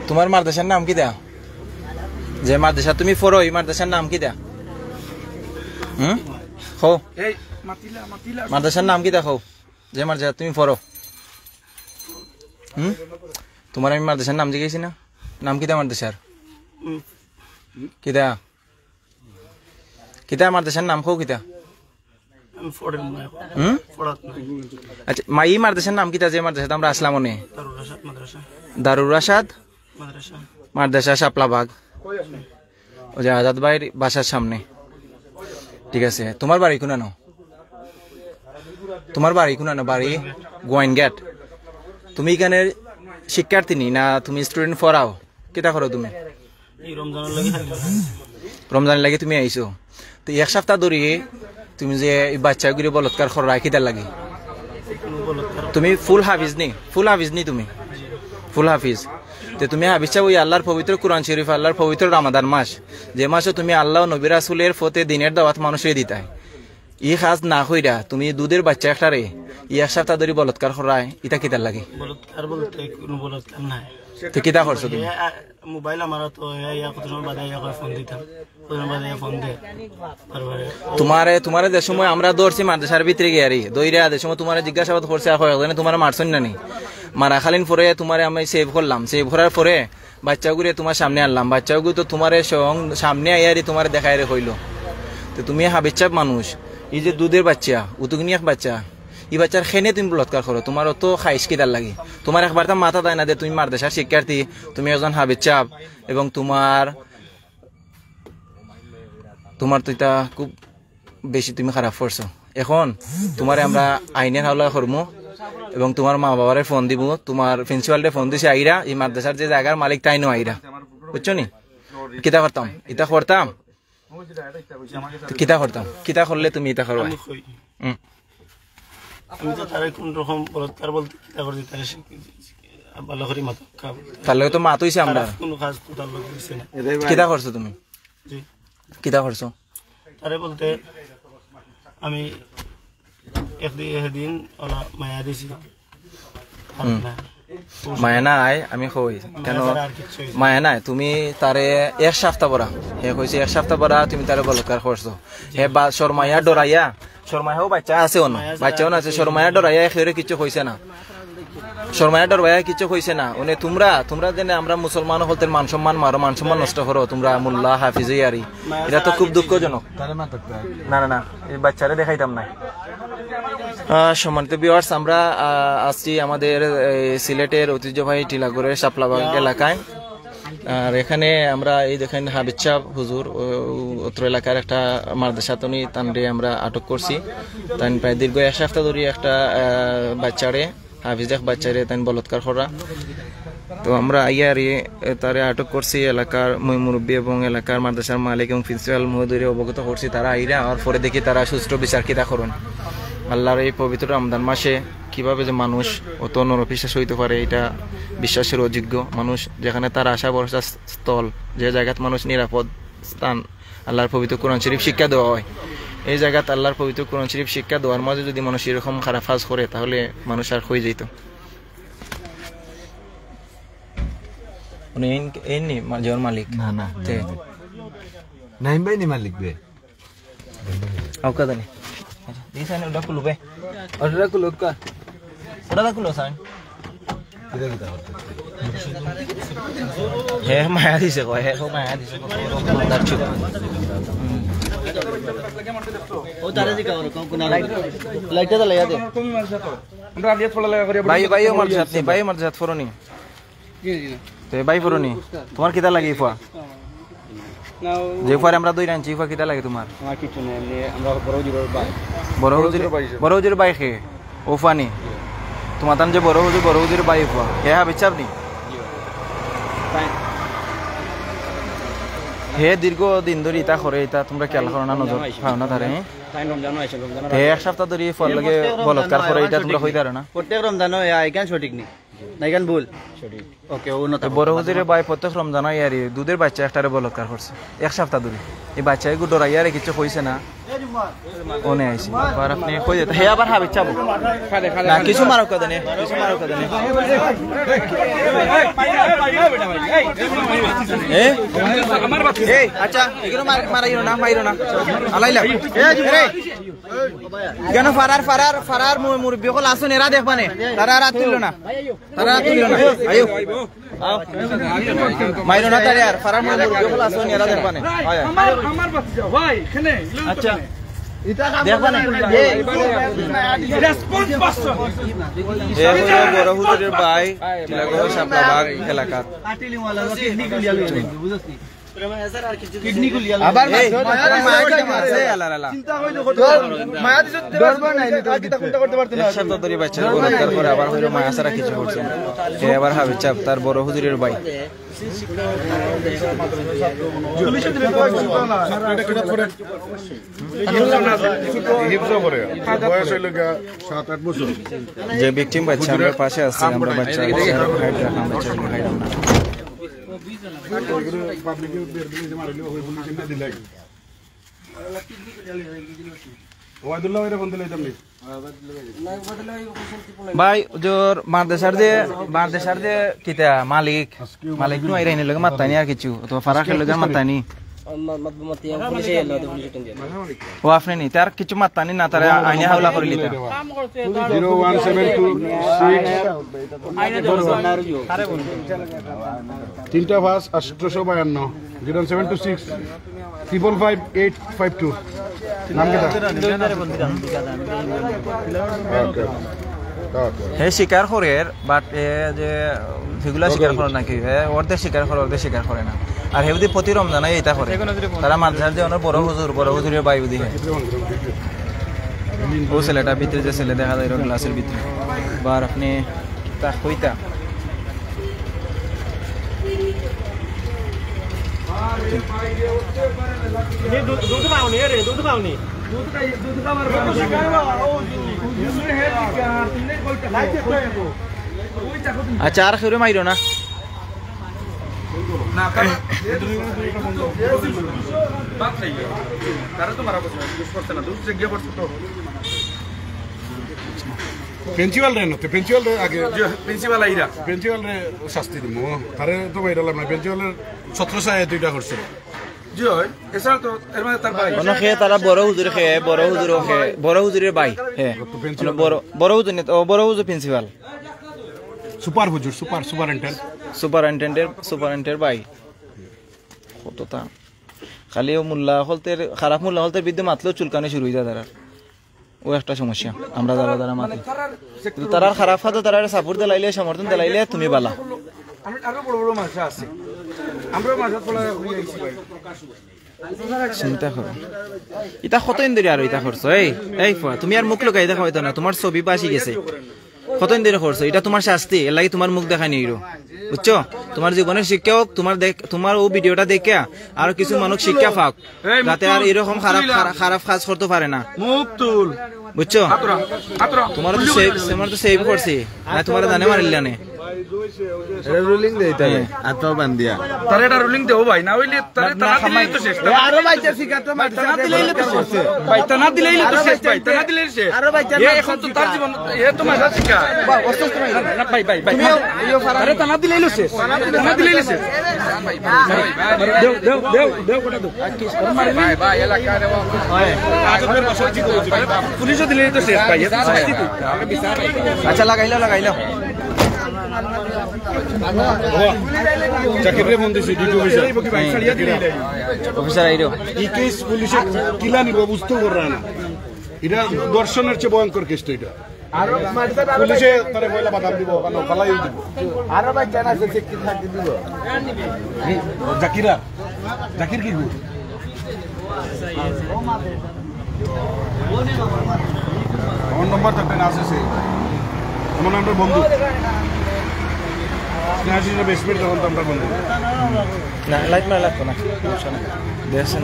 তোমার মাদ্রাসার নাম কি দা? যে মাদ্রাসা তুমি পড়ো এই মাদ্রাসার নাম কি দা? খো মাদ্রাসার নাম কি দা? খো যে মাদ্রাসা তুমি পড়ো। তোমার আমি মাদ্রাসার নাম জিজ্ঞেসি না, নাম কি দা মাদ্রাসার? কিতা কিতা মাদ্রাসার নাম খো কিতা? আচ্ছা এই মাদ্রাসার নাম কিতা যে মাদ্রাসাতে আমরা আসলাম? মনে দারুর রাশাদ মাদ্রাসা শাপলাবাগ, ওই যে আজাদ ভাইয়ের বাসার সামনে। ঠিক আছে, তোমার বাড়ি কোনানো? তোমার বাড়ি কোনানো? বাড়ি গোয়াইন গেট। তুমি এখানে শিক্ষার্থী নি না তুমি স্টুডেন্ট পড়াও? কিতা করো তুমি? রমজানের লাগে তুমি আইছো? তো এক সপ্তাহ ধরে তুমি যে বাচ্চাগুলি বলৎকার করো কিতার লাগে? তুমি ফুল হাফিজ নি? ফুল হাফিজ নি তুমি? ফুল হাফিজ। তো তুমি হাফিজ চাও ওই আল্লাহর পবিত্র কুরআন শরীফ, আল্লাহর পবিত্র রমাদান মাস, যে মাসে তুমি আল্লাহ নবী রাসূলের ফতে দিনের দাওয়াত মানুষের দিতায়, ই কাজ না হইরা তুমি দুধের বাচ্চা একটারে এক সপ্তাহ ধরে বলৎকার করায়, এটা কিতার লাগে? বলৎকার বলতে কোনো বলৎকার নাই। তো কিতা করছো তুমি? মোবাইল আমার তো কত সময় বাদে ফোন দিতাম, ফোন দিয়ে তোমারে যে সময় আমরা দৌড়ছি মাদ্রাসার ভিতরে গিয়ারি দইরা যে সময় তোমার জিজ্ঞাসাবাদ করছে তোমার মারছন না নি? মারাখালিন পরে তোমারে আমি সেভ করলাম, সেভ করার পরে বাচ্চাগুলো তোমার সামনে আনলাম, বাচ্চাগুলো তো তোমার সামনে আইয়ারি তোমার দেখাই রে হইলো। তো তুমি হাবিচাপ মানুষ, এই যে দুধের বাচ্চা উতুগনি এক বাচ্চা, এই বাচ্চার খেনে তুমি বলৎকার করো, তোমার তো খাইস কিদার লাগে? তোমার একবার তো মাথা দেয় না যে তুমি মাদ্রাসার শিক্ষার্থী, তুমি একজন হাবিচাপ, এবং তোমার তো এটা খুব বেশি তুমি খারাপ করছো। এখন তোমার আমরা আইনের হাওলা করবো এবং তোমার মা বাবারে ফোন দিব, তোমার প্রিন্সিপালরে ফোন দিছে আইরা, এই মাদ্রাসার যে জায়গার মালিক তাই নো আইরা, বুঝছো নি? কিতা করতাম? এটা করতাম, কিতা করতাম? কিতা করলে তুমি এটা করবা? আমি তো তার কোন রকম বলৎকার বলতে কিতা করতে ভালো করে মাথা তার লগে তো মাত হইছে আমরা কোনো কাজ তো তার লগে হইছে না। কিতা করছো তুমি? জি কিতা করছো? তারে বলতে আমি একদিন ওলা মায়া দিছি। মায়া নাই আমি কই কেন মায়া নাই? তুমি তারে এক সপ্তাহ পড়া, হে কইছে এক সপ্তাহ পড়া তুমি তারে বলৎকার করছো, হে বা শর্মাইয়া ডরাইয়া, শর্মাইয়াও বাচ্চা আছে অন্য বাচ্চাও না আছে, শর্মাইয়া ডরাইয়া এখেরে কিছু কইছে না, শর্মাইয়া ডরাইয়া কিছু কইছে না। মানে তোমরা যেন আমরা মুসলমান হলতে মান সম্মান মারো, মান সম্মান নষ্ট করো তোমরা মোল্লা হাফিজ ইয়ারি, এটা তো খুব দুঃখজনক। না না না এই বাচ্চারে দেখাইতাম না। সম্মানিত ভিউয়ার্স, আমরা আসছি আমাদের সিলেটের ঐতিহ্যবাহী টিলাগড়ের শাপলাবাগ এলাকায়। আর এখানে আমরা এই দেখেন হাবিজ সাহেব হুজুর অত্র এলাকার একটা মাদ্রাসা তনি তানরে আমরা আটক করছি। তাই প্রায় দীর্ঘ এক সপ্তাহ ধরে একটা বাচ্চারে হাফিজ এক বাচ্চারে তাই বলৎকার করা। তো আমরা আইয়ারে তারে আটক করছি, এলাকার মুরব্বী এবং এলাকার মাদ্রাসার মালিক এবং প্রিন্সিপাল মহোদয় অবগত করছি। তারা আইরা আর পরে দেখি তারা সুষ্ঠু বিচার কিতা করুন। আল্লাহর এই পবিত্র রমজান মাসে কিভাবে যে মানুষ অত নরপিশ্বাস হইতে পারে, এটা বিশ্বাসের অযোগ্য। মানুষ যেখানে তার আশা ভরসা স্থল, যে জায়গাত মানুষ নিরাপদ স্থান, আল্লাহর পবিত্র কোরআন শরীফ শিক্ষা দেওয়া হয়, এই জায়গাত আল্লাহর পবিত্র কোরআন শরীফ শিক্ষা দেওয়ার মাঝে যদি মানুষ এরকম খারাপ কাজ করে তাহলে মানুষ আর হয়ে যেত। যেমন মালিক না না নাইম ভাই নি মালিক বে আউকাদানি এই সাইন ওটা কুলো বে ওটা কুলো কা ওটা কুলো সাইন কিটা কিটা করতে হে মায়া দিছে কয়, হে কো মায়া দিছে দাচ্ছু ও তারে দিকা ওর কোন লাইটটা তো লাইয়া দে আমরা আলিয়া থোড়া লাগা করে ভাই আমার সাথে ভাই আমার সাথে ফরনি কি তো ভাই ফরনি তোমার কিটা লাগে ইফা যে পরে আমরা দুই রাঞ্চি ইফা কিটা লাগে তোমার? আমার কিছু নেই, এমনি আমরা বড় হুজুর বাই খে ওফানি তোমার তান যে বড় হুজুর বাই ইফা হে হাবিজ সাহেব নি? হে দীর্ঘ দিন ধরে ইতা করে, ইতা তোমরা খেয়াল করো না, নজর পাও না তারে? হে এক সপ্তাহ ধরে ফল লাগে বলৎকার করে, এটা তোমরা হইতে পারো না? প্রত্যেক রমজান এখান সঠিক নেই না, এখান ভুল সঠিক। ওকে বড় হুজুরের ভাই প্রত্যেক রমজান ইয়ারি দুধের বাচ্চা একটারে বলৎকার করছে এক সপ্তাহ ধরে। এই বাচ্চা এগুলো ডরাইয়ারে কিছু কইছে না, ওনে আইছি আর আপনি কই যেতে হে আবার হাবি চাবো না কিছু মারক কথা নেই কিছু মারক কথা নেই এই আচ্ছা এগুলো মারাইও না মাইরো না আলাইলা রে কেন ফারার মুরব্বি হল আসুন এরা দেখবানে তারা রাত তুললো না আয়ো মাইরো না তারে আর ফারার মুরব্বি হল আসুন এরা দেখবানে আমার বাচ্চা ভাই এখানে আচ্ছা দেখবানে রেসপন্স পাচ্ছ এ হলো বড় হুজুরের ভাই টিলাগড় শাপলাবাগ এলাকার আবার মারছে আলালা চিন্তা হইলো মায়া দিছ দরবার নাই এটা কোনটা করতে পারতে না শব্দ ধরে বাচ্চা বলার পরে আবার হইলো মায়া সারা কিছু করছে সে আবার হাবি চাপ তার বড় হুজুরের ভাই পুলিশে দিলে তো এটা কেটে পড়ে হিপসো করে বয়স হইলো 7-8 বছর যে ভিকটিম বাচ্চা আমরা পাশে আছে আমরা বাচ্চা হাইড রাখলাম বাচ্চা হাইড না পাবলিকে বের দিলে মারলে ওই পুলিশে না দিলে ওয়াদুল্লাহ এর বন্ধ লইতাম নি ভাই জোর মারদেশার যে কিতা মালিক নু আইরাইনে লগে মাতানি আর কিছু তো ফারাকের লগে মাতানি ও আপনি নি তার কিছু মাতানি না তার আইনে হাওলা করে লিতা 01726 তিনটা ভাস 1852 0726 555 নাম কেটা হে স্বীকার করে বাট এ যে সেগুলা স্বীকার করে নাকি অর্ধেক স্বীকার করে অর্ধেক স্বীকার করে না আর হে যদি প্রতি রমজানে এটা করে তারা মাদ্রাসার যে অনেক বড় হুজুরের বাই বুদ্ধি ও ছেলেটা ভিতরে যে ছেলে দেখা যায় ক্লাসের ভিতরে বার আপনি তা কইতা আচ্ছা আর খেয়ে মাইরো না প্রিন্সিপাল রে নতে প্রিন্সিপাল রে আগে প্রিন্সিপাল আইরা প্রিন্সিপাল রে শাস্তি দিমু তারে তো বাইরালাম না প্রিন্সিপালের 17 সালে দুইটা করছে জি হয় এছাড়া তো এর মানে তার ভাই মানে খেয়ে তারা বড় হুজুরের ভাই হ্যাঁ বড় হুজুর ও বড় হুজুর প্রিন্সিপাল সুপার হুজুর সুপারিনটেন্ডেন্টের ভাই কতটা খালি ও খারাপ মোল্লা হলতের বিরুদ্ধে মাতলেও চুলকানি শুরু হয়ে যায় তারা ও একটা সমস্যা আমরা যারা মাতি তারা খারাপ হাতে তারা সাপোর্ট দিলাইলে সমর্থন দিলাইলে তুমি বালা আরো বড় বড় মাছ আছে আমরা মাছ পড়া চিন্তা করো এটা কতদিন ধরে আর এটা করছো এই তুমি আর মুখ লুকাই দেখা হইতো না তোমার ছবি পাশি গেছে কতদিন ধরে করছো এটা তোমার শাস্তি এর লাগে তোমার মুখ দেখা নিয়ে বুঝছো তোমার জীবনের শিক্ষা হোক তোমার ও ভিডিওটা দেখে আর কিছু মানুষ শিক্ষা পাক যাতে আর এরকম খারাপ কাজ করতে পারে না মুখ তুল বুঝছো তোমার তো সেভ করছি তোমার জানে মারিল না রুলিং দেই তাই আতো বান্দিয়া তারে এটা রুলিং দেও ভাই না হইলে তারে তানা দিলেই তো শেষ আরো বাইচা শিকাতো তানা দিলেই তো শেষ ভাই তানা দিলেই তো শেষ ভাই তানা দিলেই শেষ আরো বাইচা এখন তো তার জীবন তো মাঝা শিকা না ভাই আরে তানা দিলেই তো শেষ তানা দিলেই শেষ দেও কোটা দাও ভাই এলাকা রে পুলিশ দিলেই তো শেষ ভাই আচ্ছা লাগাইলো চাকরির মন্দির ডিউটি অফিসার আইরো এই কেস পুলিশে কিলা নিব বুঝতে পারে না এটা দর্শনের চেয়ে ভয়ঙ্কর কেস তো এটা আর পুলিশে তারে কইলা বাদাম দিব কারণ ফালাই দিব আরো ভাই জানা আছে কি থাকি দিব জাকির কি গো আমার নম্বর থাকবে না আছে আমার নামটা বন্ধু বেসমেন্ট তখন তো আমরা বন্ধু না লাইট না লাগতো না দেখছেন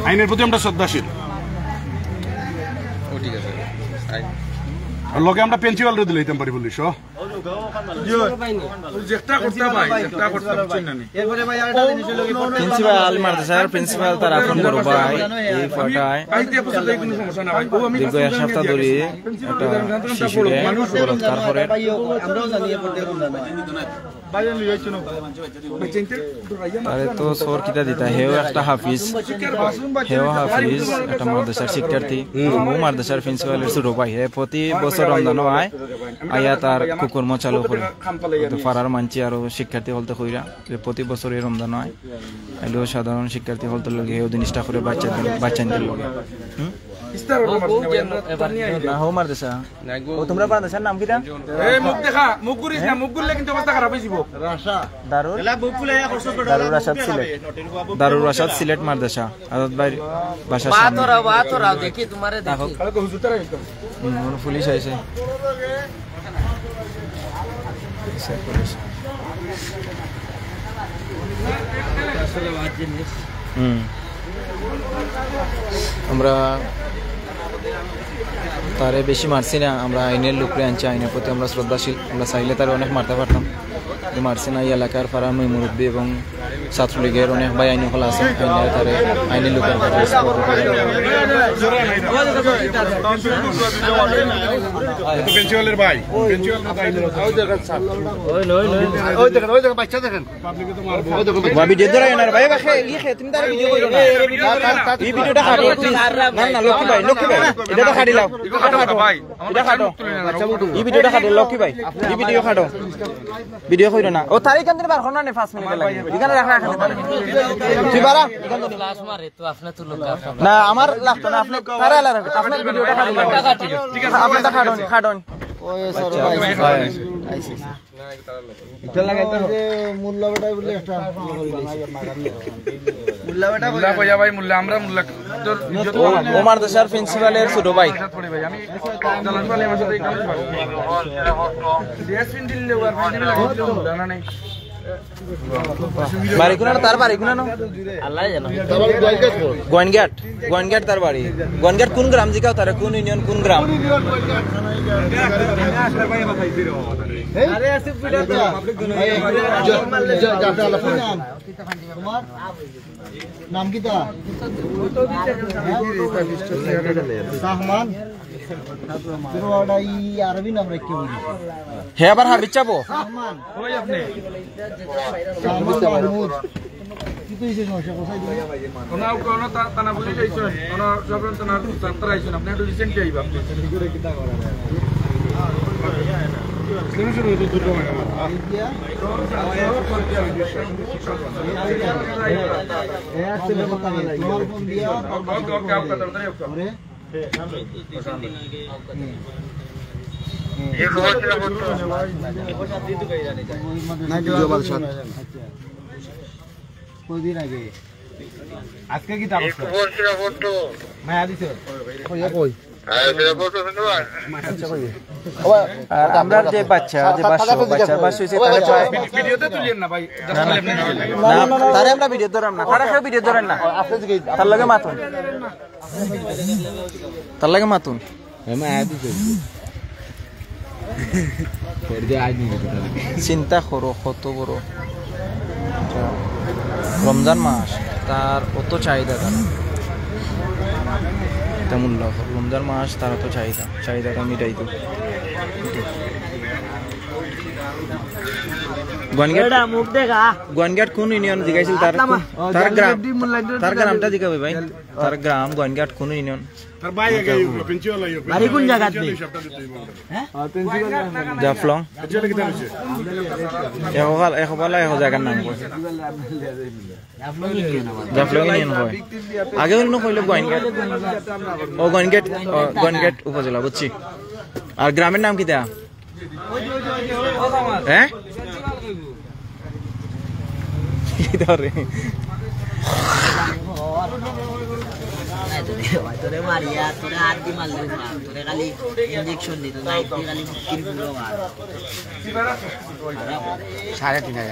আইনের প্রতি আমরা শ্রদ্ধাশীল আর লোকে আমরা প্রিন্সিপাল দিলে দিতাম পারি পুলিশ চেষ্টা করতে ভাই চেষ্টা করতে বুঝছেন না প্রিন্সিপাল মাদ্রাসার প্রিন্সিপাল তার আপন বড় ভাই এই ফটায় কোনো সমস্যা না ভাই ও আমি দীর্ঘ এক সপ্তাহ ধরে একটা শিশুকে বলাৎকার করে আরে তো সর কিটা দিতা হেও একটা হাফিজ একটা মাদ্রাসার শিক্ষার্থী ও মাদ্রাসার প্রিন্সিপালের ছোট ভাই হে প্রতি বছর রমজান হয় আয়া তার কুকুর চালু করে তো পাড়ার মানছি আরো শিক্ষার্থী হলতে কইরা প্রতি বছর এই রমজান হয় এলেও সাধারণ শিক্ষার্থী হলতে লগে হেও জিনিসটা করে বাচ্চাদের লগে তোমরা মাদ্রাসার নাম কিটা মুখ দেখা মুখ করিস না মুখ করলে কিন্তু অবস্থা খারাপ হয়ে যাব দারুর রাশাদ সিলেট মাদ্রাসা আজাদ ভাই বাসা দেখি তোমারে দেখি পুলিশ আইছে আমরা তারে বেশি মারছি না আমরা আইনের লোকরে আনছি আইনের প্রতি আমরা শ্রদ্ধাশীল আমরা চাইলে তার অনেক মারতে পারতাম মারছি না এই এলাকার পাড়া মুরব্বী এবং ছাত্রলীগের অনেক ভাই আইনি হল আছে তারে আইনের লোকের ভিডিও ধরে না ভাই তুমি তার ভিডিও করো না এই ভিডিওটা কাটো না লক্ষ্মী ভাই এটা তো কাটি লাও এটা কাটো এই ভিডিওটা কাটো লক্ষ্মী ভাই এই ভিডিও কাটো ভিডিও কইরো না ও তার এখান থেকে বার করনা নে 5 মিনিট লাগে এখানে রাখা তুই বারা ক্লাস মারে তো আপনি তো লোক না আমার লাগতো না আপনি তারা আলাদা আপনার ভিডিওটা কাটি ঠিক আছে আপনি কাটুন ওই স্যার ভাই আইসি এটা লাগাইতে যে মোল্লা বেটাই বলে একটা মোল্লা বেটা কইয়া ভাই মোল্লা আমরা মোল্লা ও মাদ্রাসার প্রিন্সিপালের ছোট ভাই আমি জালান পালে আমার সাথে কাজ করি ডিএসপিন দিলে ওর ভাই মোল্লা না নাই বাড়ি কোন তার বাড়ি কোন আল্লাহ জানে গোয়ানঘাট তার বাড়ি গোয়ানঘাট কোন গ্রাম জিকাও তার কোন ইউনিয়ন কোন গ্রাম আরে আসিফ ভিডিওটা তোমার নাম কি তা সাহমান আরবি নাম রেখে বলি হে আবার হাবিজ চাপো সাহমান ওই আপনি মাহমুদ কি তো ইসে সমস্যা কোথায় দিই কোন তানা বুঝি যাইছেন কোন সবরন তানা ছাত্র আইছেন আপনি একটু রিসেন্টলি আইবা আপনি করে কিটা করা শুরু তো দুটো ম্যাডাম দিয়া এ আসলে কথা নেই তোমার ফোন দিয়া ওকে आपका ताড়াতাড়ি ওরে ये बहुत से फोटो না জবাল সাথ কোই দিন আগে আজকে কি তারিখ বহুত से फोटो মায়া দিছে কই আমরা যে বাচ্চা বাস হইছে তারে ভিডিওতে তুলিয়েন না ভাই না তারে আমরা ভিডিও ধরাম না তারে ভিডিও ধরেন না তার লাগে মাতুন মায়া দিছে চিন্তা করো কত বড় রমজান মাস তার অত চাহিদা তেমন রমজান মাস তার অত চাহিদাটা মিটাইতো গোয়ানঘাট কোন ইউনিয়ন জিগাইছিল তার গ্রামটা জিগাবে ভাই তার গ্রাম গোয়ানঘাট কোন ইউনিয়ন তার ভাই আগে প্রিন্সিপাল আইও বাড়ি কোন জায়গাতে হ্যাঁ প্রিন্সিপাল জাফলং জেলে কি হইছে একবালা এক জায়গার নাম কই জাফলং ইউনিয়ন হয় আগে হল কইলো গোয়ানঘাট উপজেলা বুঝছি আর গ্রামের নাম কি তা হ্যাঁ কি ধরে তোরে মারিয়া তোরে হাত দি মারলে তোরে খালি ইনজেকশন দিত নাইট দিয়ে খালি মুক্তির পুরো মার 3,500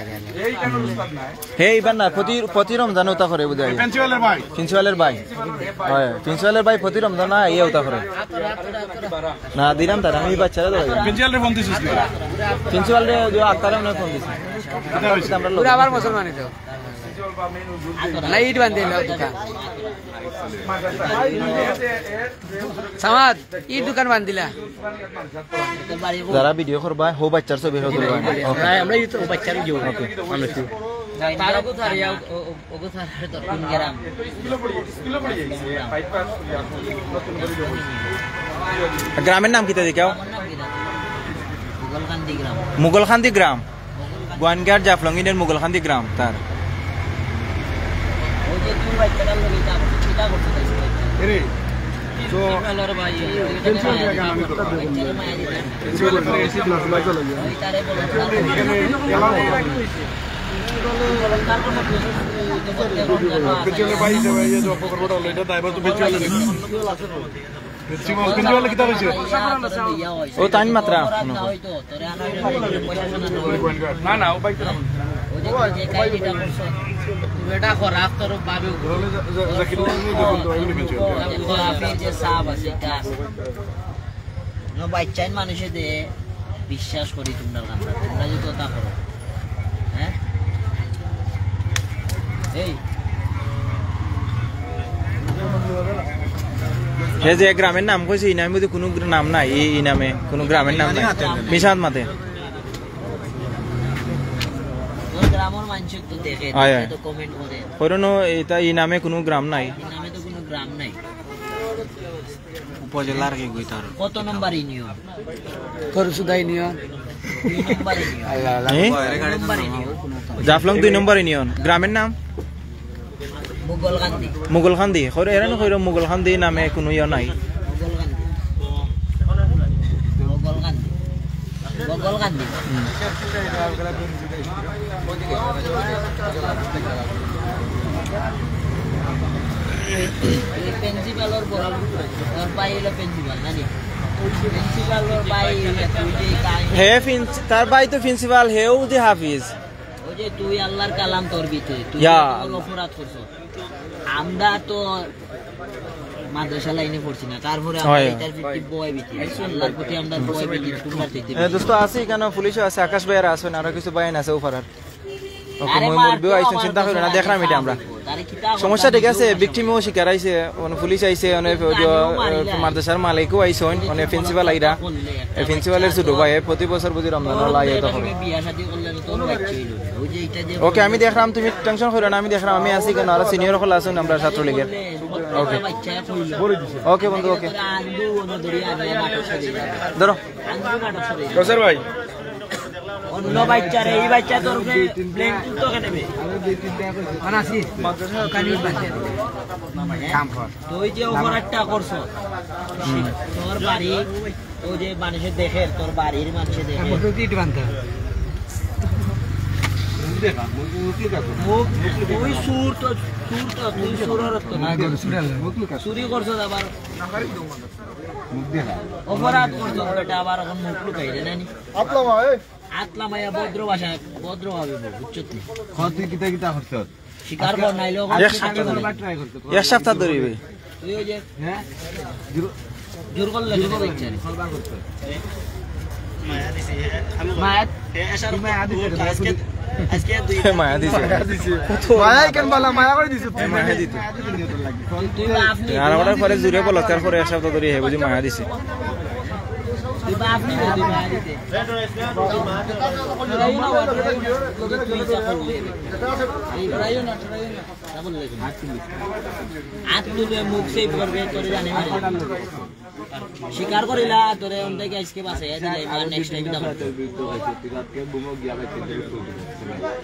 হে ইবান না প্রতি রমজান ওটা করে বুঝাই প্রিন্সিপালের ভাই হয় প্রিন্সিপালের ভাই প্রতি রমজান না ইয়ে ওটা করে না দিলাম তার আমি বাচ্চারা তো প্রিন্সিপালের ফোন দিছিস না প্রিন্সিপাল রে যে আত্মারে মনে ফোন দিছে আমরা লোক আবার মুসলমানই তো লাইট বান্ধে দোকান সামাদ ই দোকান বান্ধিলা যারা ভিডিও করবা হো বাচ্চার ছবি হো তুলবা আমরা এই তো বাচ্চার জিও ওকে মানুষ তার কথা রিয়া ও কথা তো কোন গ্রাম গ্রামের নাম কিতা দেখাও মুগলকান্দি গ্রাম মুগলখান্দি গ্রাম গোয়ানঘাট জাফলঙ্গিনের মুগলখান্দি গ্রাম তার ওই যে তুই বাচ্চাটার লগে কিটা করতে চাইছিস এরে তো প্রিন্সিপালের ভাই প্রিন্সিপালের গান আমি করতে দেব প্রিন্সিপালের পরে এসে ক্লাস লাইক লাগে ওই তারে বলো প্রিন্সিপালের ভাই যাবে এই যে অপকর্মটা হলো এটা দায়ভার তো প্রিন্সিপাল কিতা হইছে ও তাইন মাত্রা না না ও বাইক বেটা খরাব তোর বাবে জাকির দেখুন তো এগুলো প্রিন্সিপাল আপনি যে সাহাব আছে কাজ নো বাচ্চাইন মানুষে দে বিশ্বাস করি তোমরা তোমরা যদি তা করো হ্যাঁ এই হে যে গ্রামের নাম কইছে এই নামে কোনো নাম নাই এই নামে কোনো গ্রামের নাম নাই মিশাদ মাতে গ্রামের মানুষ তো দেখে তো কমেন্ট করে কইরনো এটা এই নামে কোনো গ্রাম নাই এই নামে তো কোনো গ্রাম নাই উপজেলার কি কইতার কত নাম্বার ইউনিয়ন করসুদা union 2 number union number union Jaflong 2 number union গ্রামের নাম মুগলকান্দি মুগলখান্দি কইরো এরানো কইরো মুগলখান্দি নামে কোনো ইয়া নাই মুগলকান্দি প্রিন্সিপালর বড় তোর ভাই হলো প্রিন্সিপাল নানি প্রিন্সিপালর ভাই হে তার ভাই তো প্রিন্সিপাল হেও যে হাফিজ ওই যে তুই আল্লাহর কালাম তোর ভিতরে তুই অপরাধ করছ আমরা তো মাদ্রাসা লাইনে পড়ছি না তারপরে আমরা এটার ভিত্তি বয় ভিত্তি আল্লাহর প্রতি আমরা বয় ভিত্তি তোমরা দিতে দোস্ত আছে কেন পুলিশ আছে আকাশ ভাইয়ের আছে আর কিছু বাইন আছে ওপারার ওকে মই মুরবিও আইছেন চিন্তা করি না দেখলাম এটা আমরা সমস্যা ঠিক আছে ভিকটিমও শিকার আইছে মানে পুলিশ আইছে মানে মাদ্রাসার মালিকও আইছেন মানে প্রিন্সিপাল আইরা প্রিন্সিপালের ছোট ভাই প্রতি বছর বুঝি রমজান লাগে তো বিয়া শাদী করলে তোর বাচ্চা হইলো ওই যে এটা যে ওকে আমি দেখলাম তুমি টেনশন করো না আমি দেখলাম আমি আছি কেন আর সিনিয়র হল আছেন আমরা ছাত্রলীগের ওকে ওকে বন্ধু ওকে ধরো কসর ভাই অন্য বাচ্চারে এই বাচ্চা তোর ব্লেম তো কেন নেবে আনাসি কানি বাচ্চা কাম কর তুই যে অপরাধটা করছ তোর বাড়ি ও যে মানুষে দেখে তোর বাড়ির মানুষে দেখে ইট বানতে তুই সুর তো তুই সুরের তো না চুরি করছ আবার অপরাধ করছ বেটা আবার এখন মুখ লুকাই রে নানি আতলা মায়া ভদ্র ভাষায় ভদ্র ভাবে বুঝছত নি তুই কিতা কিতা করছ শিকার কর নাইলো এক সপ্তাহ ধরে তুই ওই যে হ্যাঁ জোর করলে ইচ্ছা মায়া দিছে মায়া কেন বলা মায়া করে দিছ তুই মায়া দিতে আর ওটার পরে জুড়ে বলকার পরে এক সপ্তাহ ধরে হে বুঝি মায়া দিছে শিকার করিলা তোরে অন্যকে আজকে বাসায় দিলে নেক্সট টাইম দাও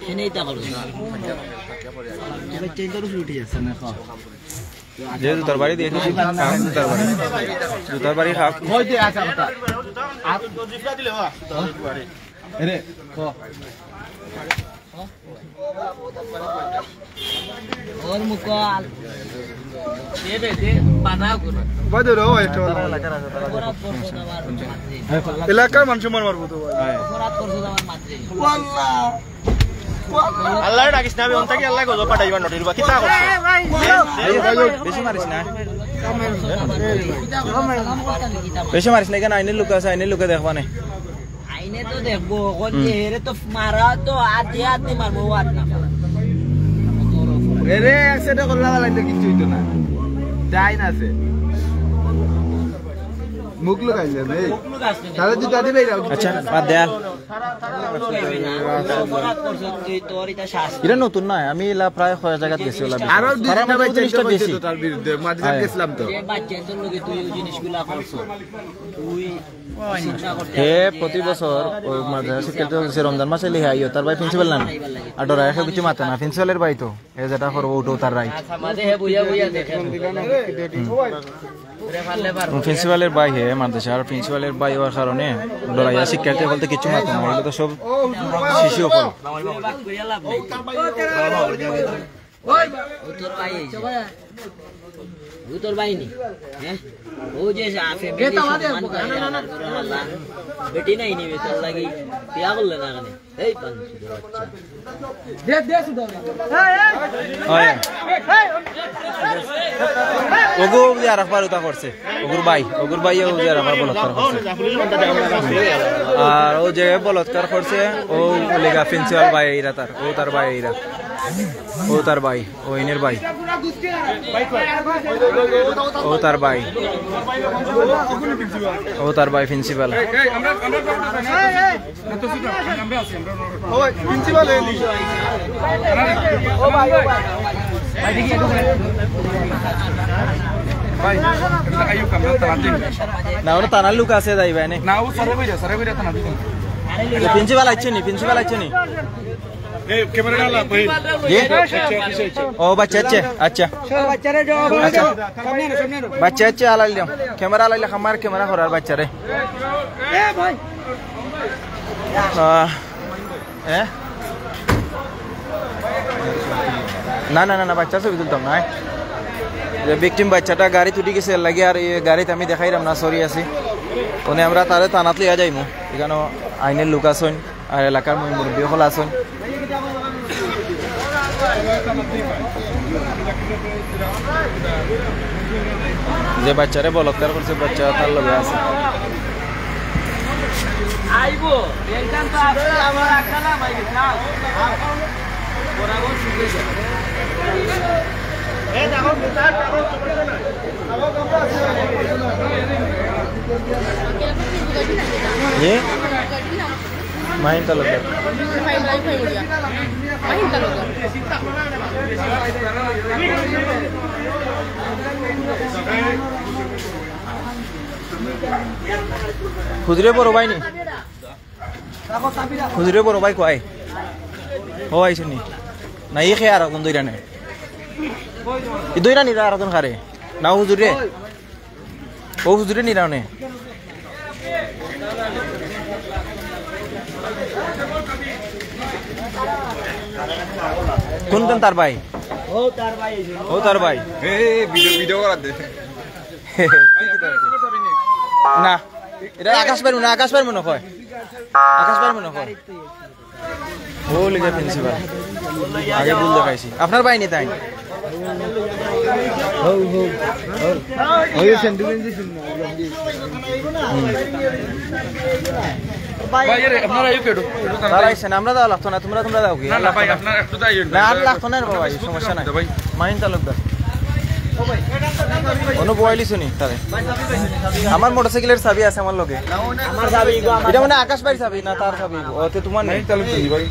সেনেই তা করো চেঞ্জ করো উঠে যাচ্ছে না যে জুতার বাড়ি দিয়ে জুতার বাড়ি খাপ এরে ওর মুকাল দে বাধা করো বাদে রো একটা অপরাধ করছো আমার মাত্রে এলাকার মানুষ মারবো তো অপরাধ করছো আমার মাত্রে আল্লাহ ডাকিস না আমি অন্তাকি আল্লাহ গজব পাঠাইবা নটিরবা কিতা করছ বেশি মারিস না বেশি মারিস না কেন আইনের লোক আছে আইনের লোকে দেখবা না আইনে তো দেখবো কোন যে হেরে তো মারা তো আধে আধে মারবো আর না এরে একসাথে করলাম লাগলে কিছু হইতো না যাই না আছে মুখ লুকাইলে নেই তাহলে তুই কাটি বের আচ্ছা বাদ দেয়াল অপরাধ করছো তুই তোর এটা শাস্তি এটা নতুন নয় আমি এলা প্রায় কয়েক জায়গায় গেছি ওলা আরো দুইটা বাচ্চা বেশি তার বিরুদ্ধে মাঝখানে গেছিলাম তো যে বাচ্চাদের লগে তুই এই জিনিসগুলা করছো তুই চিন্তা করতে হে প্রতি বছর ওই মাদ্রাসা শিক্ষার্থী হচ্ছে রমজান মাসে লিখে আইও তার ভাই প্রিন্সিপাল না আর ডরা এসে কিছু মাতে না প্রিন্সিপালের ভাই তো এ যেটা করবো ওটাও তার রাইট মাঝে হে বুইয়া বুইয়া দেখে প্রিন্সিপালের ভাই হে মাদ্রাসা আর প্রিন্সিপালের ভাই হওয়ার কারণে ডরাইয়া শিক্ষার্থী বলতে কিছু মাতে না এগুলো তো সব শিশু হল তোর ভাই তোর ভাই নি হ্যাঁ ও যে ফ্যামিলি সম্মান করে আল্লাহ বেটি নাই নিবে তোর লাগি বিয়া করলে না কেন এই পাঞ্চি বাচ্চা ওই ওগো যারা পারুতা করছে ওগুর ভাই ও যারা বলৎকার করছে আর ও যে বলৎকার করছে ও লেগা প্রিন্সিপাল ভাই এরা তার ও তার ভাই এরা ও তার ভাই ও ইনের ভাই ও তার ভাই প্রিন্সিপাল না ওরা তানার লোক আছে যাই ভাই না ও সারে বইরা তা না দিন প্রিন্সিপাল আইছে নি এই ক্যামেরা লা ভাই ও বাচ্চা আচ্ছা বাচ্চা আলাইল দিও ক্যামেরা আলাইলে আমার ক্যামেরা করার বাচ্চারে না বাচ্চা ছবি তুলতাম না যে ভিকটিম বাচ্চাটা গাড়ি তুটি গেছে লাগে আর এই গাড়িতে আমি দেখাইলাম না সরি আছি ওনে আমরা তারে তানাত লিয়া যাইমু এখানে আইনের লোক আসুন আর এলাকার মুরব্বী হল আসুন যে বাচ্চারে বলৎকার করছে বাচ্চা তার লগে আছে আইবো একদম তো আসলে আমার আকালা ভাই না বরাবর শুকে যাবে এ দেখো তার ये माहिन तालुका খুজরে বড় ভাই নি খুজরে বড় ভাই কয় ও আইছে নি না ই খেয়ে আর কোন দইরা নে ই দইরা নি আর কোন খারে না হুজুরে ও হুজুরে নি রানে কোন তার ভাই ও তার ভাই ভিডিও করা দে না এটা আকাশ পারবো না কয় আকাশ পারবো না কয় ও লিখে প্রিন্সিপাল আগে ভুল দেখাইছি আপনার ভাই নি তাই আমরা দাও লাগতো না তোমরা দাও কি না আর লাগতো না বাবা সমস্যা নাই মাইন তালুকদার অনু বয়লি শুনি তারে আমার মোটরসাইকেলের চাবি আছে আমার লগে এটা মানে আকাশ ভাই চাবি না তার চাবি ওতে তোমার নেই তালুকদার ভাই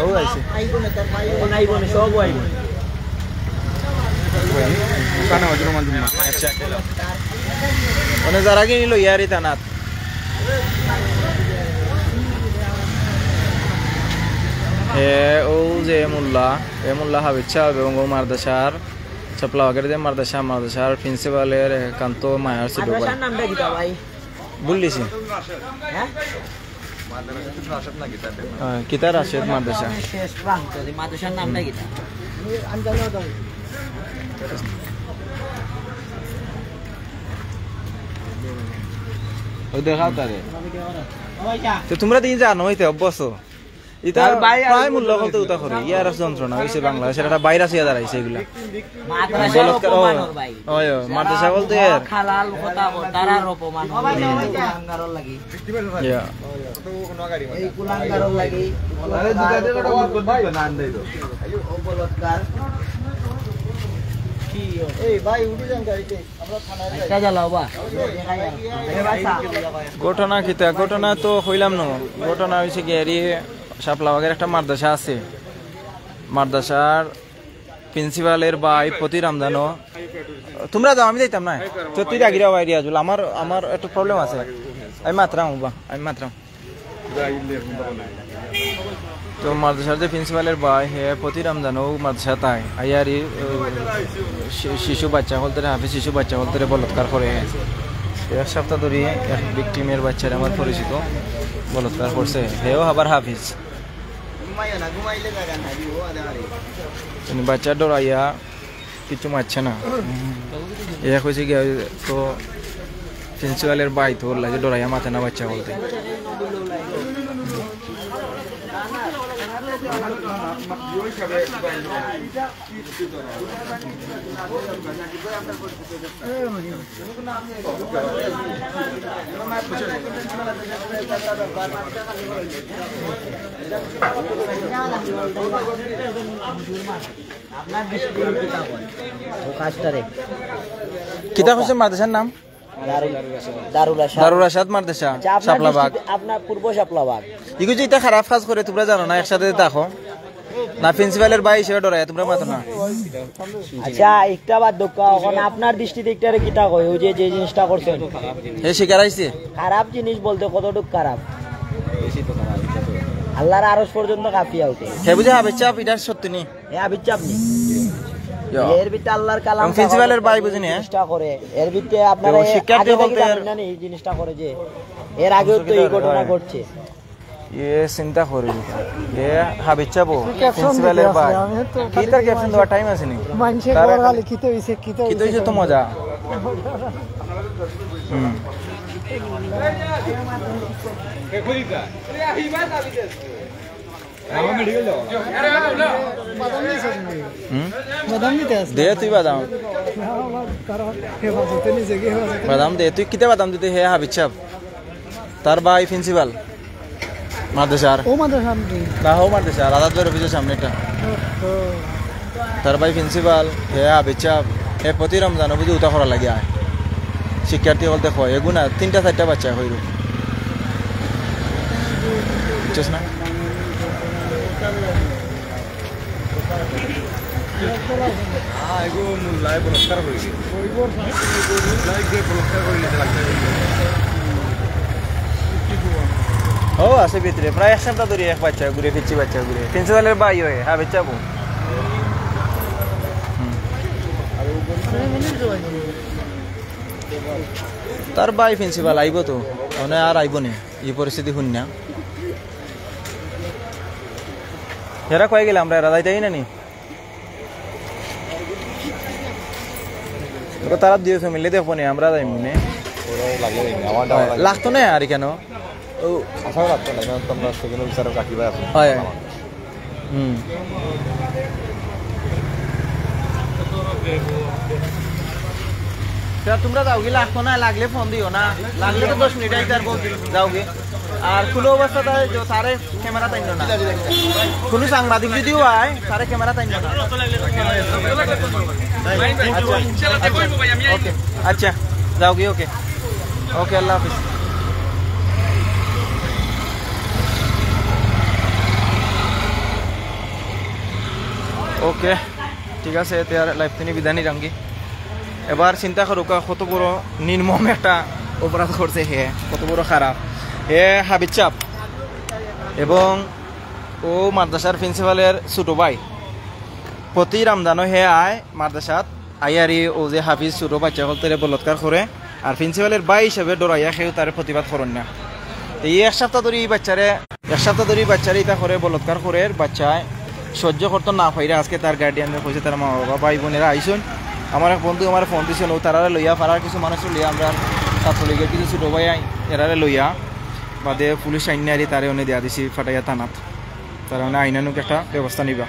ও আছে আচ্ছা মানে যারা কি নিল ইয়ারি তানাত ও যে মোল্লা হাবিদ সাহেব এবং ও মাদ্রাসার চাপলাওয়াগের যে মাদ্রাসার প্রিন্সিপালের কান্ত মায়ার ছোট ভাই মাদ্রাসার নামটা কি ভাই বললিছি হ্যাঁ কিতা রাশেদ মাদ্রাসা শেষ প্রান্ত মাদ্রাসার নামটা কি ওই দেখাও তারে তো তোমরা দিন জানো হইতে অভ্যস্ত এটা প্রায় মূল্য বলতে উতা করে ইয়ার যন্ত্রণা হয়েছে বাংলাদেশের একটা বাইরে আসিয়া দাঁড়াইছে এগুলা মাদ্রাসা বলতে খালাল কথা তারার অপমান লাগি এই কুলাঙ্গারর লাগি ঘটনা কিতা ঘটনা তো হইলাম না ঘটনা হয়েছে কি এরি শাপলাবাগের একটা মাদ্রাসা আছে মাদ্রাসার প্রিন্সিপালের ভাই প্রতি রমজানও তোমরা যাও আমি যাইতাম না তো তুই আগিরা বাইরে আজুল আমার একটু প্রবলেম আছে আমি মাত্রাম তো মাদ্রাসার যে প্রিন্সিপালের ভাই হে প্রতি রমজানও মাদ্রাসা তাই আইয়ারি শিশু বাচ্চা বলতে হাফিজ শিশু বাচ্চা বলতে বলৎকার করে এক সপ্তাহ ধরে এক ভিকটিমের বাচ্চারা আমার পরিচিত বলৎকার করছে হেও আবার হাফিজ বাচ্চা ডরাইয়া কিছু মারছে না এ হয়েছে গিয়ে তো প্রিন্সিপালের ভাই তো লাগে ডরাইয়া মাথে না বাচ্চা বলতে কিতা হচ্ছে মাদ্রাসার নাম দারুল রাশাদ মাদ্রাসা শাপলাবাগ আপনার পূর্ব শাপলাবাগ ইগো যে এটা খারাপ কাজ করে তোমরা জানো না একসাথে দেখো না প্রিন্সিপালের ভাই হিসেবে ডরায় তোমরা মাতো না আচ্ছা একটা বাদ দুঃখ এখন আপনার দৃষ্টিতে একটা কিতা কয় ওই যে জিনিসটা করছেন হে শিকার আইছে খারাপ জিনিস বলতে কতটুকু খারাপ আল্লাহর আরশ পর্যন্ত কাঁপিয়া ওঠে হে বুঝে হাবিচাপ এটা সত্যি নি এ হাবিচাপ নি এর ভিতরে আল্লাহর কালাম প্রিন্সিপালের ভাই বুঝিনি চেষ্টা করে এর ভিতরে আপনারা শিক্ষার্থী বলতে না এই জিনিসটা করে যে এর আগেও তো এই ঘটনা ঘটছে এ চিন্তা করে এ হাবিচাবো প্রিন্সিপালের ভাই কি তার ক্যাপ্টেন দেওয়ার টাইম আছে নি তার খালি কিতে হইছে তো মজা দে তুই বাদাম দে তুই কিতে বাদাম দিতে হে হাবিচাপ তার ভাই প্রিন্সিপাল মাদ্রাসার মাদ্রাসার আজাদ অফিসের সামনে এটা তার ভাই প্রিন্সিপাল হে হাবিচাপ হে প্রতি রমজান বুঝি উতা করা লাগে আয় শিক্ষার্থী বলতে হয় এগুনা 3-4টা বাচ্চা হইল বুঝছিস না ও আছে ভিতরে প্রায় এক সপ্তাহ ধরে এক বাচ্চা ঘুরে ফিরছি বাচ্চা ঘুরে প্রিন্সিপালের ভাই হয়ে হ্যাঁ বাচ্চাবো তার ভাই প্রিন্সিপাল আইব তো মানে আর আইব নে এই পরিস্থিতি শুন না হেরা কয়ে গেলে আমরা এরা যাইতেই না নি তারা দুই ফ্যামিলি দেখবো নি আমরা যাই মনে লাগতো না আর কেন হয় তোমরা যাও কি লাগতো না লাগলে ফোন দিও না লাগলে তো 10 মিনিট যাও কি আর কোনো অবস্থা তারে ক্যামেরা তাই না কোনো সাংবাদিক যদিও আয় তারে ক্যামেরা তাই না আচ্ছা যাও কি ওকে ওকে আল্লাহ হাফিজ ওকে ঠিক আছে এতিয়া লাইভ তিনি বিদায় নিলামগি এবার চিন্তা করো কত বড় নির্মম একটা অপরাধ করছে হে কত বড় খারাপ হে হাবিজ চাপ এবং ও মাদ্রাসার প্রিন্সিপালের ছোট ভাই প্রতি রমজানও হে আয় মাদ্রাসাত আইয়ারি ও যে হাফিজ ছোট বাচ্চা হল তারে বলৎকার করে আর প্রিন্সিপালের বাই হিসাবে ডরাইয়া সেও তার প্রতিবাদ করেন না। এই এক সপ্তাহ ধরে বাচ্চারে ইটা করে বলৎকার করে বাচ্চায় সহ্য করতো না পাইরা আজকে তার গার্ডিয়ানের কইছে তার মা বাবা ভাই বোনেরা আইসুন। আমার এক বন্ধু আমার ফোন দিছিল তারা লইয়া পাড়ার কিছু মানুষ লইয়া আমরা ছাত্রলীগের কিছু ছোট ভাই এরারে লইয়া বাদে পুলিশ আইন তারে অনে দেয়া দিছি ফাটাইয়া থানাত তারা আইনানুক একটা ব্যবস্থা নিবা।